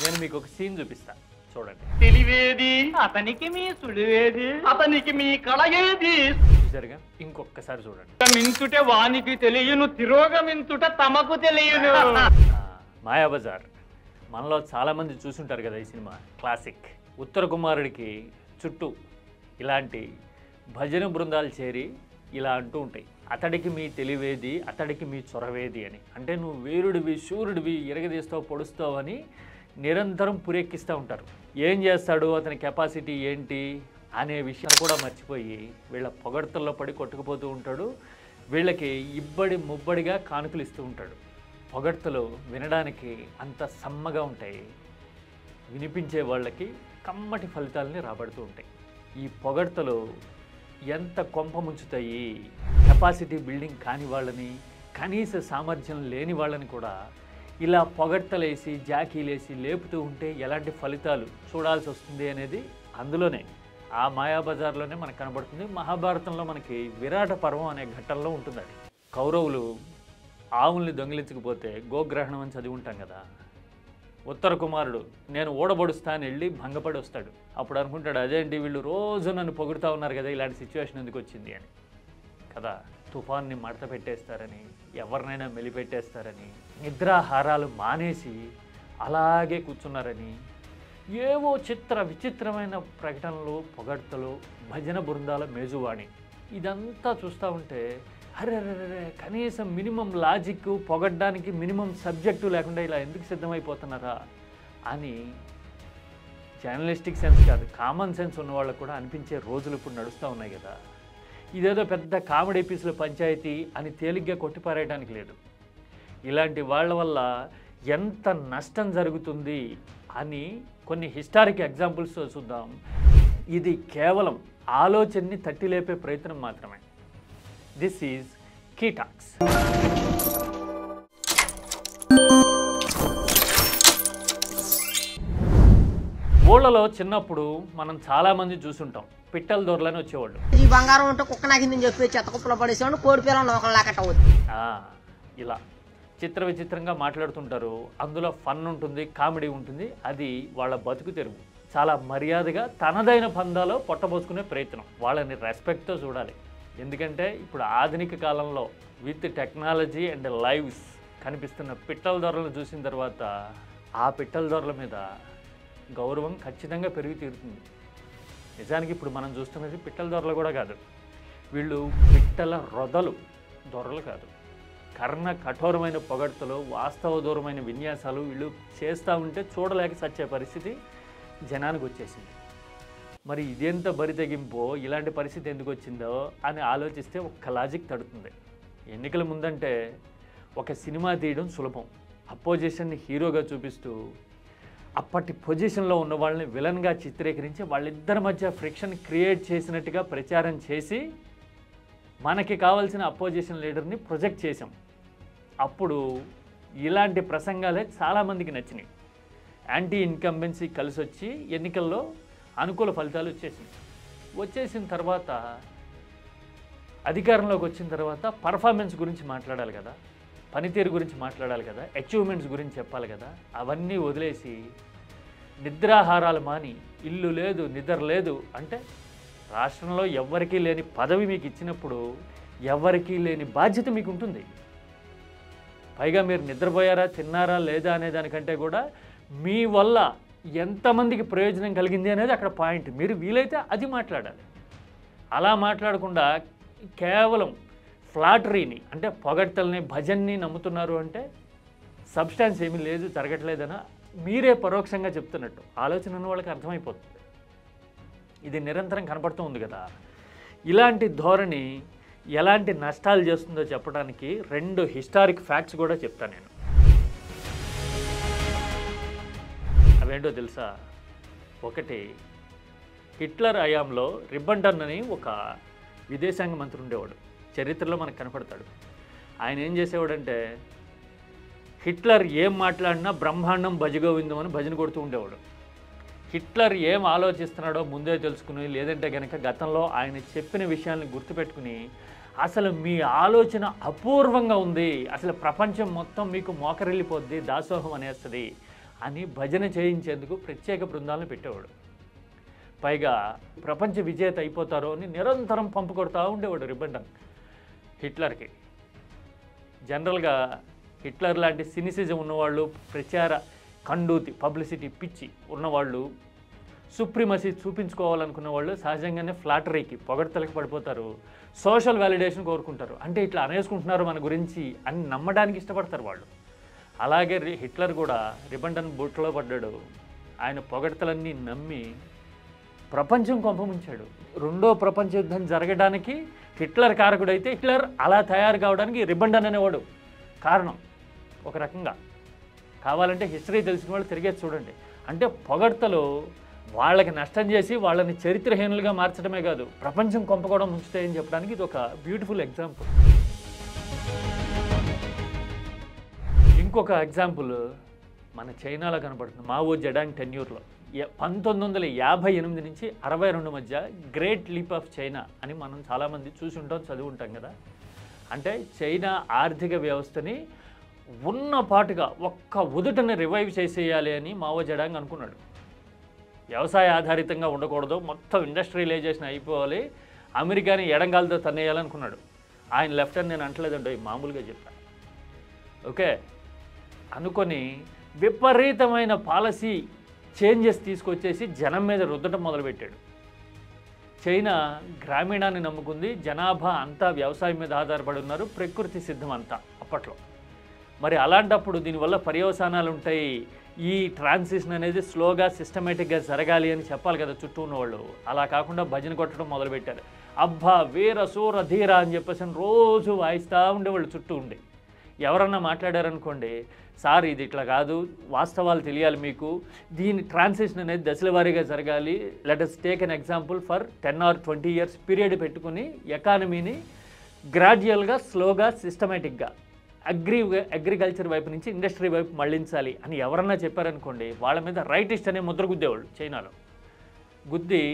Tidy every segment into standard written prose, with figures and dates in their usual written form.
నేను మీకు ఒక సీన్ చూపిస్తా చూడండి. తెలివేది అతనికి మీ సుడివేది, అతనికి మీ కళయేది. చూసారుగా, ఇంకొకసారి చూడండి. మించుట వానికి తెలియను, తిరోగమించుట తమకు తెలియను. మాయాబజార్ మనలో చాలామంది చూసుంటారు కదా ఈ సినిమా. క్లాసిక్. ఉత్తర కుమారుడికి చుట్టూ ఇలాంటి భజన బృందాలు చేరి ఇలా అంటూ ఉంటాయి, అతడికి మీ తెలివేది, అతడికి మీ చొరవేది అని. అంటే నువ్వు వీరుడివి, శూరుడివి, ఎరగదీస్తావు, పొడుస్తావు అని నిరంతరం పురెక్కిస్తూ ఉంటారు. ఏం చేస్తాడు, అతని కెపాసిటీ ఏంటి అనే విషయం కూడా మర్చిపోయి వీళ్ళ పొగడ్తల్లో పడి కొట్టుకుపోతూ ఉంటాడు. వీళ్ళకి ఇబ్బడి ముబ్బడిగా కానుకలు ఇస్తూ ఉంటాడు. పొగడ్తలు వినడానికి అంత సమ్మగా ఉంటాయి, వినిపించే వాళ్ళకి కమ్మటి ఫలితాలని రాబడుతూ ఉంటాయి. ఈ పొగడ్తలు ఎంత కొంప ముంచుతాయి. కెపాసిటీ బిల్డింగ్ కాని వాళ్ళని, కనీస సామర్థ్యం లేని వాళ్ళని కూడా ఇలా పొగడ్తలేసి జాకీలేసి లేపుతూ ఉంటే ఎలాంటి ఫలితాలు చూడాల్సి వస్తుంది అనేది అందులోనే, ఆ మాయాబజార్లోనే మనకు కనబడుతుంది. మహాభారతంలో మనకి విరాట పర్వం అనే ఘట్టంలో ఉంటుంది. అది కౌరవులు ఆవుల్ని దొంగిలించకపోతే గోగ్రహణం అని చదివి ఉంటాం కదా. ఉత్తర కుమారుడు నేను ఓడబడుస్తా అని వెళ్ళి భంగపడి వస్తాడు. అప్పుడు అనుకుంటాడు, అదేంటి వీళ్ళు రోజు నన్ను పొగుడుతూ ఉన్నారు కదా, ఇలాంటి సిచ్యువేషన్ ఎందుకు వచ్చింది అని కదా. తుఫాన్ని మడత పెట్టేస్తారని, ఎవరినైనా మెలిపెట్టేస్తారని, నిద్రాహారాలు మానేసి అలాగే కూర్చున్నారని, ఏవో విచిత్రమైన ప్రకటనలు, పొగడ్తలు, భజన బృందాల మేజువాణి, ఇదంతా చూస్తూ ఉంటే అరే కనీసం మినిమం లాజిక్, పొగడ్డానికి మినిమం సబ్జెక్టు లేకుండా ఇలా ఎందుకు సిద్ధమైపోతున్నారా అని జర్నలిస్టిక్ సెన్స్ కాదు, కామన్ సెన్స్ ఉన్న వాళ్ళకు కూడా అనిపించే రోజులు ఇప్పుడు నడుస్తూ ఉన్నాయి కదా. ఇదేదో పెద్ద కామెడీ పీసుల పంచాయతీ అని తేలిగ్గా కొట్టిపారేయడానికి లేదు. ఇలాంటి వాళ్ళ వల్ల ఎంత నష్టం జరుగుతుంది అని కొన్ని హిస్టారిక్ ఎగ్జాంపుల్స్తో చూద్దాం. ఇది కేవలం ఆలోచనని తట్టి లేపే ప్రయత్నం మాత్రమే. This is key talks. ఊళ్ళలో చిన్నప్పుడు మనం చాలామంది చూసుంటాం, పిట్టల దొరలని వచ్చేవాళ్ళు. ఈ బంగారం ఉంటే కుక్క నాకిందని చెప్పి చెత్త కుప్పలో పడేసేవాడు, కోడి పిల్లలు నోకలాకట అవుతుంది. ఇలా విచిత్రంగా మాట్లాడుతుంటారు. అందులో ఫన్ ఉంటుంది, కామెడీ ఉంటుంది. అది వాళ్ళ బతుకు తెరుగు. చాలా మర్యాదగా తనదైన పందాలో పొట్టబోసుకునే ప్రయత్నం. వాళ్ళని రెస్పెక్ట్తో చూడాలి. ఎందుకంటే ఇప్పుడు ఆధునిక కాలంలో విత్ టెక్నాలజీ అండ్ లైవ్స్ కనిపిస్తున్న పిట్టల దొరలను చూసిన తర్వాత ఆ పిట్టల దొరల మీద గౌరవం ఖచ్చితంగా పెరిగి తీరుతుంది. నిజానికి ఇప్పుడు మనం చూస్తున్నది పిట్టల దొరలు కూడా కాదు, వీళ్ళు పిట్టల రొదలు, దొరలు కాదు. కర్ణ కఠోరమైన పొగడ్తలు, వాస్తవ దూరమైన విన్యాసాలు వీళ్ళు చేస్తూ ఉంటే చూడలేక సచ్చే పరిస్థితి జనానికి వచ్చేసింది. మరి ఇదెంత బరి తెగింపో, ఇలాంటి పరిస్థితి ఎందుకు వచ్చిందో అని ఆలోచిస్తే ఒక్క లాజిక్ తడుతుంది. ఎన్నికల ముందంటే ఒక సినిమా తీయడం సులభం. అపోజిషన్ని హీరోగా చూపిస్తూ అప్పటి పొజిషన్లో ఉన్న వాళ్ళని విలన్గా చిత్రీకరించి వాళ్ళిద్దరి మధ్య ఫ్రిక్షన్ క్రియేట్ చేసినట్టుగా ప్రచారం చేసి మనకి కావాల్సిన అపోజిషన్ లీడర్ని ప్రొజెక్ట్ చేసాం. అప్పుడు ఇలాంటి ప్రసంగాలే చాలామందికి నచ్చినాయి. యాంటీ ఇన్కంబెన్సీ కలిసి వచ్చి ఎన్నికల్లో అనుకూల ఫలితాలు వచ్చేసిన తర్వాత అధికారంలోకి వచ్చిన తర్వాత పర్ఫార్మెన్స్ గురించి మాట్లాడాలి కదా, పనితీరు గురించి మాట్లాడాలి కదా, అచీవ్మెంట్స్ గురించి చెప్పాలి కదా. అవన్నీ వదిలేసి నిద్రాహారాలు మాని, ఇల్లు లేదు నిద్ర లేదు అంటే, రాష్ట్రంలో ఎవ్వరికీ లేని పదవి మీకు ఇచ్చినప్పుడు ఎవరికీ లేని బాధ్యత మీకు ఉంటుంది. పైగా మీరు నిద్రపోయారా, తిన్నారా లేదా అనే దానికంటే కూడా మీ వల్ల ఎంతమందికి ప్రయోజనం కలిగింది అనేది అక్కడ పాయింట్. మీరు వీలైతే అది మాట్లాడాలి. అలా మాట్లాడకుండా కేవలం ఫ్లాటరీని, అంటే పొగడ్తల్ని, భజన్ని నమ్ముతున్నారు అంటే సబ్స్టాన్స్ ఏమీ లేదు, జరగట్లేదనా మీరే పరోక్షంగా చెప్తున్నట్టు ఆలోచన ఉన్న వాళ్ళకి అర్థమైపోతుంది. ఇది నిరంతరం కనపడుతూ ఉంది కదా. ఇలాంటి ధోరణి ఎలాంటి నష్టాలు చేస్తుందో చెప్పడానికి 2 హిస్టారిక్ ఫ్యాక్ట్స్ కూడా చెప్తాను నేను. అవేంటో తెలుసా? ఒకటి, హిట్లర్ హయాంలో రిబ్బన్టన్ అని ఒక విదేశాంగ మంత్రి ఉండేవాడు. చరిత్రలో మనకు కనపడతాడు. ఆయన ఏం చేసేవాడంటే హిట్లర్ ఏం మాట్లాడినా బ్రహ్మాండం భజగోవిందం అని భజన కొడుతూ ఉండేవాడు. హిట్లర్ ఏం ఆలోచిస్తున్నాడో ముందే తెలుసుకుని, లేదంటే కనుక గతంలో ఆయన చెప్పిన విషయాన్ని గుర్తుపెట్టుకుని, అసలు మీ ఆలోచన అపూర్వంగా ఉంది, అసలు ప్రపంచం మొత్తం మీకు మోకరిల్లిపోద్ది, దాసోహం అనేస్తుంది అని భజన చేయించేందుకు ప్రత్యేక బృందాలను పెట్టేవాడు. పైగా ప్రపంచ విజేత అయిపోతారో అని నిరంతరం పంపు కొడతా ఉండేవాడు రిబండన్ హిట్లర్కి. జనరల్గా హిట్లర్ లాంటి సినిసిజం ఉన్నవాళ్ళు, ప్రచార కండూతి పబ్లిసిటీ పిచ్చి ఉన్నవాళ్ళు, సుప్రీమసీ చూపించుకోవాలనుకున్న వాళ్ళు సహజంగానే ఫ్లాటరీకి పొగడ్తలకి పడిపోతారు, సోషల్ వ్యాలిడేషన్ కోరుకుంటారు. అంటే ఇట్లా అనేసుకుంటున్నారు మన గురించి అని నమ్మడానికి ఇష్టపడతారు వాళ్ళు. అలాగే హిట్లర్ కూడా రిబండన్ బుట్టలో పడ్డాడు. ఆయన పొగడ్తలన్నీ నమ్మి ప్రపంచం కొంపముంచాడు. రెండో ప్రపంచ యుద్ధం జరగడానికి హిట్లర్ కారకుడైతే హిట్లర్ అలా తయారు కావడానికి రిబండన్ అనేవాడు కారణం. ఒక రకంగా కావాలంటే హిస్టరీ తెలిసిన వాళ్ళు తిరిగేసి చూడండి. అంటే పొగడ్తలు వాళ్ళకి నష్టం చేసి వాళ్ళని చరిత్రహీనులుగా మార్చడమే కాదు, ప్రపంచం కొంప కూడా ముంచుతాయని చెప్పడానికి ఇది ఒక బ్యూటిఫుల్ ఎగ్జాంపుల్. ఇంకొక ఎగ్జాంపుల్ మన చైనాలో కనపడుతుంది. మావో జెడాంగ్ టెన్యూర్లో 1958 నుంచి 62 మధ్య గ్రేట్ లీప్ ఆఫ్ చైనా అని మనం చాలామంది చూసి ఉంటాం, చదివి ఉంటాం కదా. అంటే చైనా ఆర్థిక వ్యవస్థని ఉన్నపాటుగా ఒక్క ఉదుటని రివైవ్ చేసేయాలి అని మావో జెడాంగ్ అనుకున్నాడు. వ్యవసాయ ఆధారితంగా ఉండకూడదు, మొత్తం ఇండస్ట్రియలైజేషన్ అయిపోవాలి, అమెరికాని ఎడంగాలతో తన్నేయాలనుకున్నాడు. ఆయన లెఫ్ట్ అని నేను అంటలేదండి, మామూలుగా చెప్పాను. ఓకే అనుకొని విపరీతమైన పాలసీ చేంజెస్ తీసుకొచ్చేసి జనం మీద రుద్దటం మొదలుపెట్టాడు. చైనా గ్రామీణాన్ని నమ్ముకుంది, జనాభా అంతా వ్యవసాయం మీద ఆధారపడి ఉన్నారు, ప్రకృతి సిద్ధం అంతా అప్పట్లో. మరి అలాంటప్పుడు దీనివల్ల పర్యవసానాలు ఉంటాయి, ఈ ట్రాన్సిషన్ అనేది స్లోగా సిస్టమేటిక్గా జరగాలి అని చెప్పాలి కదా చుట్టూ ఉన్నవాళ్ళు. అలా కాకుండా భజన కొట్టడం మొదలుపెట్టారు. అబ్బా వీర సూర ధీర అని చెప్పేసి రోజు వాయిస్తూ ఉండేవాళ్ళు చుట్టూ ఉండి. ఎవరన్నా మాట్లాడారనుకోండి, సార్ ఇది ఇట్లా కాదు, వాస్తవాలు తెలియాలి మీకు, దీని ట్రాన్సిషన్ అనేది దశల వారీగా జరగాలి, let us take an example for 10 or 20 years period పెట్టుకుని ఎకానమీని గ్రాడ్యువల్గా స్లోగా సిస్టమేటిక్గా అగ్రికల్చర్ వైపు నుంచి ఇండస్ట్రీ వైపు మళ్లించాలి అని ఎవరన్నా చెప్పారనుకోండి, వాళ్ళ మీద రైటిస్ట్ అనే ముద్ర గుద్దేవాళ్ళు చైనాలో. గుద్ది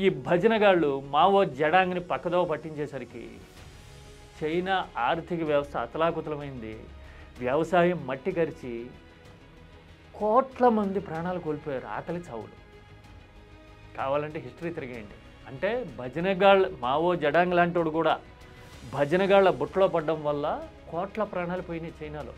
ఈ భజనగాళ్ళు మావో జెడాంగ్ని పక్కదోవ పట్టించేసరికి చైనా ఆర్థిక వ్యవస్థ అతలాకుతలమైంది. వ్యవసాయం మట్టి కరిచి కోట్ల మంది ప్రాణాలు కోల్పోయారు, ఆకలి చావులు. కావాలంటే హిస్టరీ తిరిగేయండి. అంటే భజనగాళ్ళ మావో జెడాంగ్ లాంటివాడు కూడా భజనగాళ్ళ బుట్టలో పడడం వల్ల కోట్ల ప్రాణాలు పోయినాయి చైనాలో.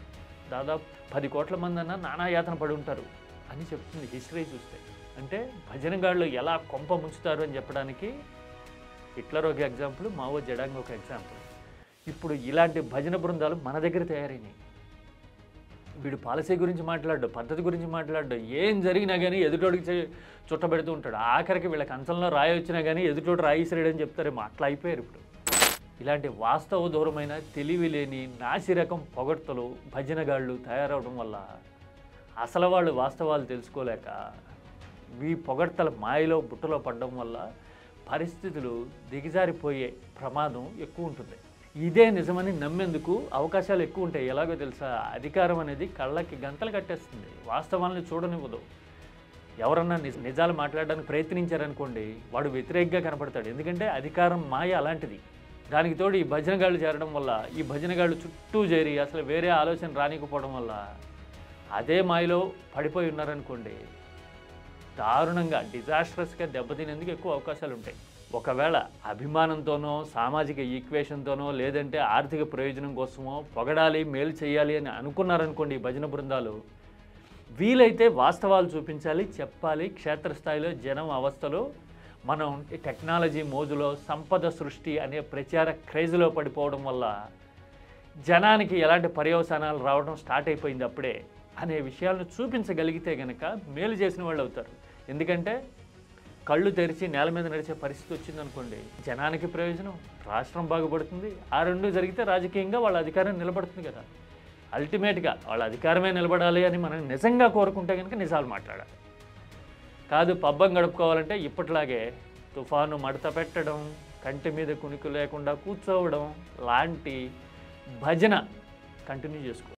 దాదాపు 10 కోట్ల మంది అన్నా నానాయాతన పడి ఉంటారు అని చెప్తుంది హిస్టరీ చూస్తే. అంటే భజనగాళ్ళు ఎలా కొంప ముంచుతారు అని చెప్పడానికి హిట్లర్ ఒక ఎగ్జాంపుల్, మావో జెడాంగ్ ఒక ఎగ్జాంపుల్. ఇప్పుడు ఇలాంటి భజన బృందాలు మన దగ్గర తయారైనాయి. వీడు పాలసీ గురించి మాట్లాడు, పద్ధతి గురించి మాట్లాడు, ఏం జరిగినా కానీ ఎదుటోడికి చుట్టబెడుతూ ఉంటాడు. ఆఖరికి వీళ్ళ కంచంలో రాయి వచ్చినా కానీ ఎదుటోడు రాయిసిరేడని చెప్తారేమో, అట్లా అయిపోయారు ఇప్పుడు. ఇలాంటి వాస్తవ దూరమైన తెలివి లేని నాసిరకం పొగడ్తలు భజనగాళ్ళు తయారవడం వల్ల అసలు వాళ్ళు వాస్తవాలు తెలుసుకోలేక ఈ పొగడ్తల మాయలో బుట్టలో పడడం వల్ల పరిస్థితులు దిగజారిపోయే ప్రమాదం ఎక్కువ ఉంటుంది. ఇదే నిజమని నమ్మేందుకు అవకాశాలు ఎక్కువ ఉంటాయి. ఎలాగో తెలుసా, అధికారం అనేది కళ్ళకి గంతలు కట్టేస్తుంది, వాస్తవాలను చూడనివ్వదు. ఎవరన్నా నిజాలు మాట్లాడడానికి ప్రయత్నించారనుకోండి, వాడు వ్యతిరేకంగా కనపడతాడు. ఎందుకంటే అధికారం మాయ అలాంటిది. దానికి తోడు ఈ భజనగాళ్ళు చేరడం వల్ల, ఈ భజనగాళ్ళు చుట్టూ చేరి అసలు వేరే ఆలోచన రానికపోవడం వల్ల అదే మాయలో పడిపోయి ఉన్నారనుకోండి, దారుణంగా డిజాస్ట్రస్గా దెబ్బతినేందుకు ఎక్కువ అవకాశాలు ఉంటాయి. ఒకవేళ అభిమానంతోనో సామాజిక ఈక్వేషన్తోనో లేదంటే ఆర్థిక ప్రయోజనం కోసమో పొగడాలి, మేలు చేయాలి అని అనుకున్నారనుకోండి ఈ భజన బృందాలు, వీలైతే వాస్తవాలు చూపించాలి, చెప్పాలి. క్షేత్రస్థాయిలో జనం అవస్థలో మనం టెక్నాలజీ మోజులో సంపద సృష్టి అనే ప్రచార క్రేజ్లో పడిపోవడం వల్ల జనానికి ఎలాంటి పర్యవసానాలు రావడం స్టార్ట్ అయిపోయింది అప్పుడే అనే విషయాలను చూపించగలిగితే కనుక మేలు చేసిన వాళ్ళు అవుతారు. ఎందుకంటే కళ్ళు తెరిచి నేల మీద నడిచే పరిస్థితి వచ్చిందనుకోండి, జనానికి ప్రయోజనం, రాష్ట్రం బాగుపడుతుంది. ఆ రెండు జరిగితే రాజకీయంగా వాళ్ళ అధికారం నిలబడుతుంది కదా. అల్టిమేట్గా వాళ్ళ అధికారమే నిలబడాలి అని మనం నిజంగా కోరుకుంటే కనుక నిజాలు మాట్లాడాలి. కాదు పబ్బం గడుపుకోవాలంటే ఇప్పట్లాగే తుఫాను మడత పెట్టడం, కంటి మీద కునికి లేకుండా కూర్చోవడం లాంటి భజన కంటిన్యూ చేసుకోవాలి.